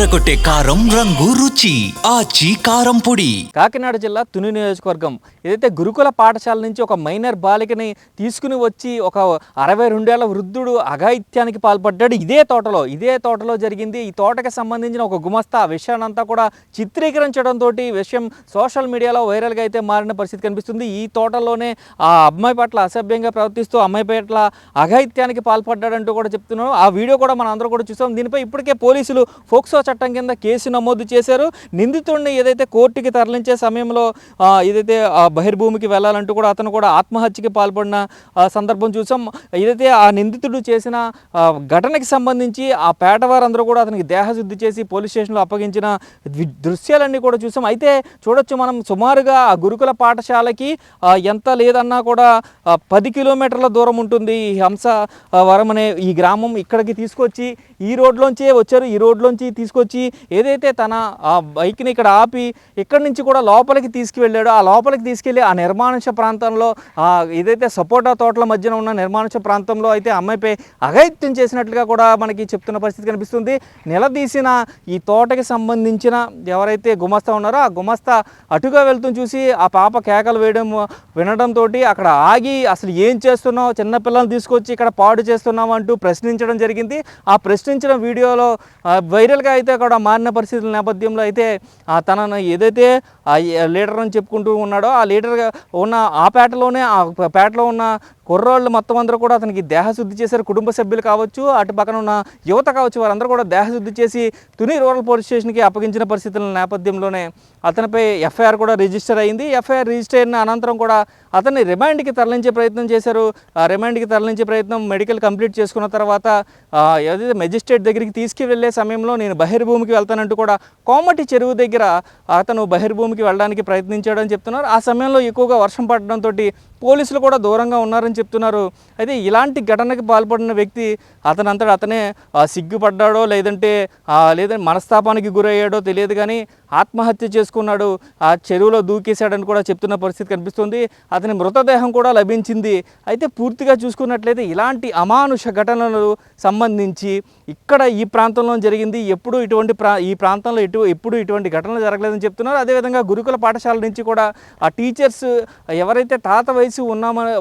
అదరకొట్టే కారం రంగు రుచి ఆచి కారం పొడి. కాకినాడ జిల్లా తుని నియోజకవర్గం ఏదైతే గురుకుల పాఠశాల నుంచి ఒక మైనర్ బాలికని తీసుకుని వచ్చి ఒక 62 ఏళ్ల వృద్ధుడు అఘాయిత్యానికి పాల్పడ్డాడు. ఇదే తోటలో జరిగింది. ఈ తోటకి సంబంధించిన ఒక గుమస్తా ఆ విషయాన్నంతా కూడా చిత్రీకరించడంతో విషయం సోషల్ మీడియాలో వైరల్గా అయితే మారిన పరిస్థితి కనిపిస్తుంది. ఈ తోటలోనే ఆ అమ్మాయి పట్ల అసభ్యంగా ప్రవర్తిస్తూ అమ్మాయి పట్ల అఘాయిత్యానికి పాల్పడ్డాడంటూ కూడా చెప్తున్నాను. ఆ వీడియో కూడా మనం అందరూ కూడా చూసాం. దీనిపై ఇప్పటికే పోలీసులు ఫోక్సో చట్టం కింద కేసు నమోదు చేశారు. నిందితుడిని ఏదైతే కోర్టుకి తరలించే సమయంలో ఏదైతే బహిర్భూమికి వెళ్ళాలంటూ కూడా అతను కూడా ఆత్మహత్యకి పాల్పడిన సందర్భం చూసాం. ఏదైతే ఆ నిందితుడు చేసిన ఘటనకి సంబంధించి ఆ పేటవారందరూ కూడా అతనికి దేహశుద్ధి చేసి పోలీస్ స్టేషన్లో అప్పగించిన దృశ్యాలన్నీ కూడా చూసాం. అయితే చూడొచ్చు మనం సుమారుగా ఆ గురుకుల పాఠశాలకి ఎంత లేదన్నా కూడా 10 కిలోమీటర్ల దూరం ఉంటుంది ఈ హంసవరం అనే ఈ గ్రామం. ఇక్కడికి తీసుకొచ్చి ఈ రోడ్లోంచే వచ్చారు. ఈ రోడ్లోంచి తీసుకొచ్చి ఏదైతే తన బైక్ని ఇక్కడ ఆపి ఇక్కడి నుంచి కూడా లోపలికి తీసుకువెళ్ళాడో ఆ లోపలికి తీసుకెళ్ళి ఆ నిర్మానుష ప్రాంతంలో ఏదైతే సపోటా తోటల మధ్యన ఉన్న నిర్మానుష ప్రాంతంలో అయితే అమ్మాయిపై అఘాయిత్యం చేసినట్లుగా కూడా మనకి చెప్తున్న పరిస్థితి కనిపిస్తుంది. నిలదీసిన ఈ తోటకి సంబంధించిన ఎవరైతే గుమస్తా ఉన్నారో ఆ గుమస్తా అటుగా వెళ్తూ చూసి ఆ పాప కేకలు వేయడం వినడంతో అక్కడ ఆగి అసలు ఏం చేస్తున్నావు, చిన్నపిల్లల్ని తీసుకొచ్చి ఇక్కడ పాడు చేస్తున్నావు అంటూ ప్రశ్నించడం జరిగింది. ఆ ప్రశ్నించిన వీడియోలో వైరల్గా అయితే కూడా మారిన పరిస్థితుల నేపథ్యంలో అయితే తనను ఏదైతే లీడర్ అని చెప్పుకుంటూ ఉన్నాడో ఆ లీడర్గా ఉన్న ఆ పేటలో ఉన్న కుర్రోళ్ళు మొత్తం అందరూ కూడా అతనికి దేహశుద్ధి చేశారు. కుటుంబ సభ్యులు కావచ్చు, అటు పక్కన ఉన్న యువత కావచ్చు, వారందరూ కూడా దేహశుద్ధి చేసి తుని రూరల్ పోలీస్ స్టేషన్కి అప్పగించిన పరిస్థితుల నేపథ్యంలోనే అతనిపై ఎఫ్ఐఆర్ కూడా రిజిస్టర్ అయింది. ఎఫ్ఐఆర్ రిజిస్టర్ అయిన అనంతరం కూడా అతన్ని రిమాండ్కి తరలించే ప్రయత్నం చేశారు. రిమాండ్కి తరలించే ప్రయత్నం మెడికల్ కంప్లీట్ చేసుకున్న తర్వాత ఏదైతే మెజిస్ట్రేట్ దగ్గరికి తీసుకువెళ్ళే సమయంలో నేను బహిర్భూమికి వెళ్తానంటూ కూడా కోమటి చెరువు దగ్గర అతను బహిర్భూమికి వెళ్ళడానికి ప్రయత్నించాడని చెప్తున్నారు. ఆ సమయంలో ఎక్కువగా వర్షం పడడంతో పోలీసులు కూడా దూరంగా ఉన్నారని చెప్తున్నారు. అయితే ఇలాంటి ఘటనకి పాల్పడిన వ్యక్తి అతనే సిగ్గుపడ్డాడో లేదంటే మనస్తాపానికి గురయ్యాడో తెలియదు, కానీ ఆత్మహత్య చేసుకున్నాడు, ఆ చెరువులో దూకేశాడని కూడా చెప్తున్న పరిస్థితి కనిపిస్తుంది. అతని మృతదేహం కూడా లభించింది. అయితే పూర్తిగా చూసుకున్నట్లయితే ఇలాంటి అమానుష ఘటనలు సంబంధించి ఇక్కడ ఈ ప్రాంతంలో జరిగింది. ఎప్పుడు ఈ ప్రాంతంలో ఎప్పుడు ఇటువంటి ఘటనలు జరగలేదని చెప్తున్నారు. అదేవిధంగా గురుకుల పాఠశాల నుంచి కూడా ఆ టీచర్స్ ఎవరైతే తాత వయసు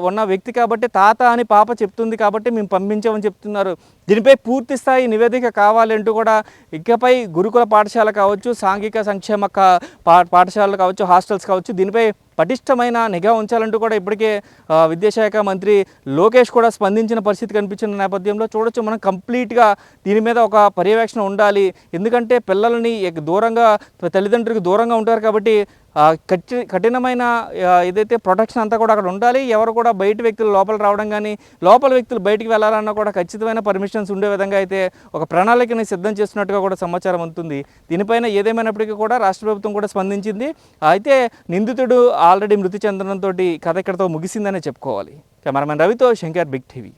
ఉన్న వ్యక్తి కాబట్టి తాత అని పాప చెప్తుంది కాబట్టి మేము పంపించామని చెప్తున్నారు. దీనిపై పూర్తి స్థాయి నివేదిక కావాలంటూ కూడా ఇకపై గురుకుల పాఠశాల కావచ్చు, సాంఘిక సంక్షేమ పాఠశాలలు కావచ్చు, హాస్టల్స్ కావచ్చు, దీనిపై పటిష్టమైన నిఘా ఉంచాలంటూ కూడా ఇప్పటికే విద్యాశాఖ మంత్రి లోకేష్ కూడా స్పందించిన పరిస్థితి కనిపించిన నేపథ్యంలో చూడొచ్చు మనం కంప్లీట్గా దీని మీద ఒక పర్యవేక్షణ ఉండాలి. ఎందుకంటే పిల్లల్ని దూరంగా తల్లిదండ్రులకు దూరంగా ఉంటారు కాబట్టి కఠినమైన ఏదైతే ప్రొటెక్షన్ అంతా కూడా అక్కడ ఉండాలి. ఎవరు కూడా బయట వ్యక్తులు లోపల రావడం కానీ లోపల వ్యక్తులు బయటికి వెళ్ళాలన్నా కూడా ఖచ్చితమైన పర్మిషన్స్ ఉండే విధంగా అయితే ఒక ప్రణాళికని సిద్ధం చేస్తున్నట్టుగా కూడా సమాచారం అందుతుంది. దీనిపైన ఏదేమైనప్పటికీ కూడా రాష్ట్ర ప్రభుత్వం కూడా స్పందించింది. అయితే నిందితుడు ఆల్రెడీ మృతి చెందడంతో కథ ఇక్కడితో ముగిసిందనే చెప్పుకోవాలి. కెమెరామెన్ రవితో శంకర్, బిగ్ టీవీ.